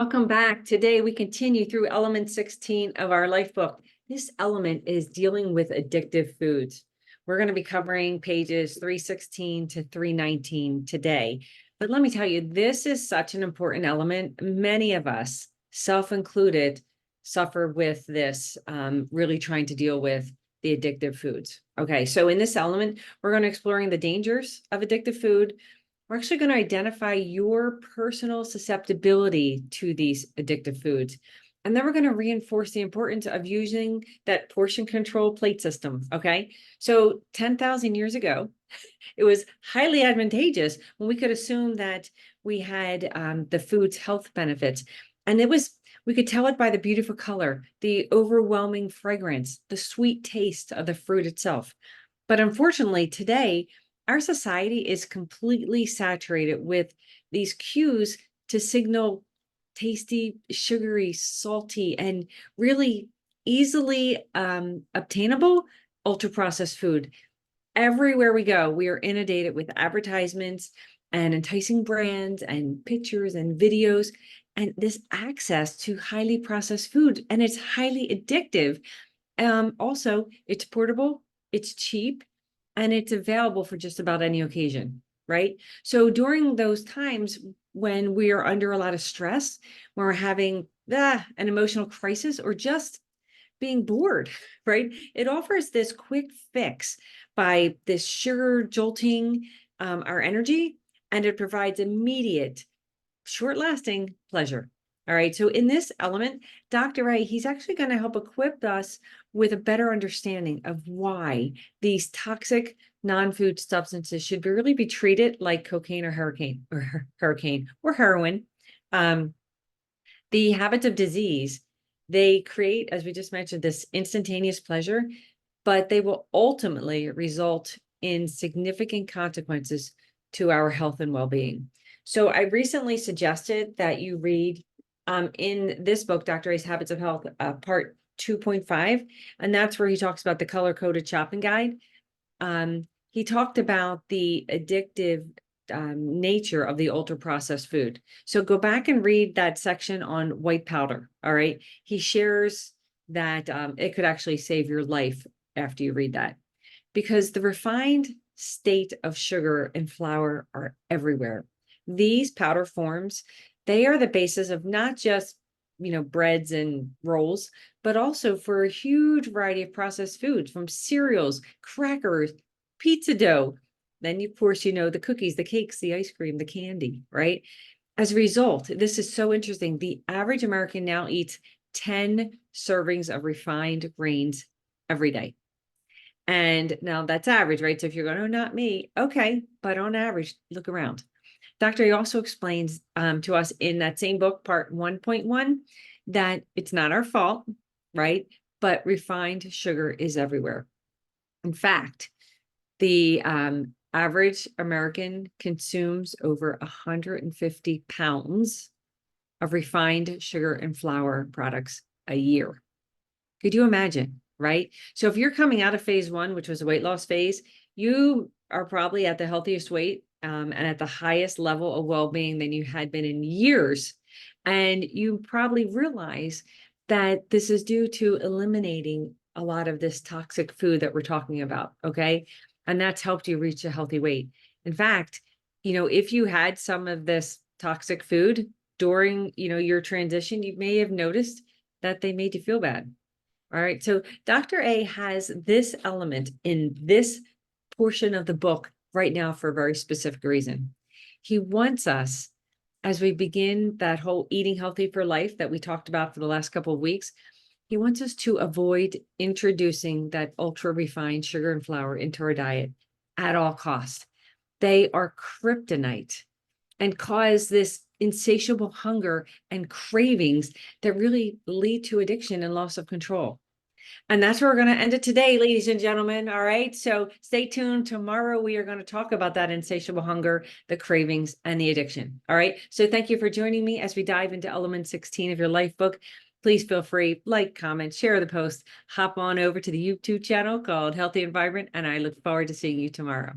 Welcome back. Today we continue through element 16 of our life book. This element is dealing with addictive foods. We're going to be covering pages 316 to 319 today. But let me tell you, this is such an important element. Many of us, self included, suffer with this, really trying to deal with the addictive foods. Okay, so in this element, we're going to exploring the dangers of addictive food. We're actually going to identify your personal susceptibility to these addictive foods. And then we're going to reinforce the importance of using that portion control plate system. Okay. So 10,000 years ago, it was highly advantageous when we could assume that we had the food's health benefits. And we could tell it by the beautiful color, the overwhelming fragrance, the sweet taste of the fruit itself. But unfortunately, today, our society is completely saturated with these cues to signal tasty, sugary, salty, and really easily obtainable ultra-processed food. Everywhere we go, we are inundated with advertisements and enticing brands and pictures and videos, and this access to highly processed food, and it's highly addictive. Also, it's portable, it's cheap, and it's available for just about any occasion, right? So during those times when we are under a lot of stress, when we're having an emotional crisis or just being bored, right? It offers this quick fix by this sugar jolting our energy, and it provides immediate, short-lasting pleasure. All right, so in this element, Dr. A, he's actually going to help equip us with a better understanding of why these toxic non-food substances should really be treated like cocaine or heroin. The habits of disease, they create, as we just mentioned, this instantaneous pleasure, but they will ultimately result in significant consequences to our health and well-being. So I recently suggested that you read in this book, Dr. A's Habits of Health, part 2.5, and that's where he talks about the color-coded shopping guide. He talked about the addictive nature of the ultra-processed food. So go back and read that section on white powder, all right? He shares that it could actually save your life after you read that, because the refined state of sugar and flour are everywhere. These powder forms, they are the basis of not just, breads and rolls, but also for a huge variety of processed foods, from cereals, crackers, pizza dough. Then, of course, the cookies, the cakes, the ice cream, the candy, right? As a result, this is so interesting. The average American now eats 10 servings of refined grains every day. And now that's average, right? So if you're going, oh, not me, okay, but on average, look around. Dr. A also explains to us in that same book, part 1.1, that it's not our fault, right? But refined sugar is everywhere. In fact, the average American consumes over 150 pounds of refined sugar and flour products a year. Could you imagine, right? So if you're coming out of phase 1, which was a weight loss phase, you are probably at the healthiest weight and at the highest level of well-being than you had been in years. And you probably realize that this is due to eliminating a lot of this toxic food that we're talking about, okay? And that's helped you reach a healthy weight. In fact, if you had some of this toxic food during, your transition, you may have noticed that they made you feel bad. All right, so Dr. A has this element in this portion of the book right now for a very specific reason. He wants us, as we begin that whole eating healthy for life that we talked about for the last couple of weeks, he wants us to avoid introducing that ultra refined sugar and flour into our diet at all costs. They are kryptonite and cause this insatiable hunger and cravings that really lead to addiction and loss of control. And that's where we're going to end it today, ladies and gentlemen. All right. So stay tuned. Tomorrow, we are going to talk about that insatiable hunger, the cravings, and the addiction. All right. So thank you for joining me as we dive into element 16 of your life book. Please feel free, like, comment, share the post, hop on over to the YouTube channel called Healthy and Vibrant, and I look forward to seeing you tomorrow.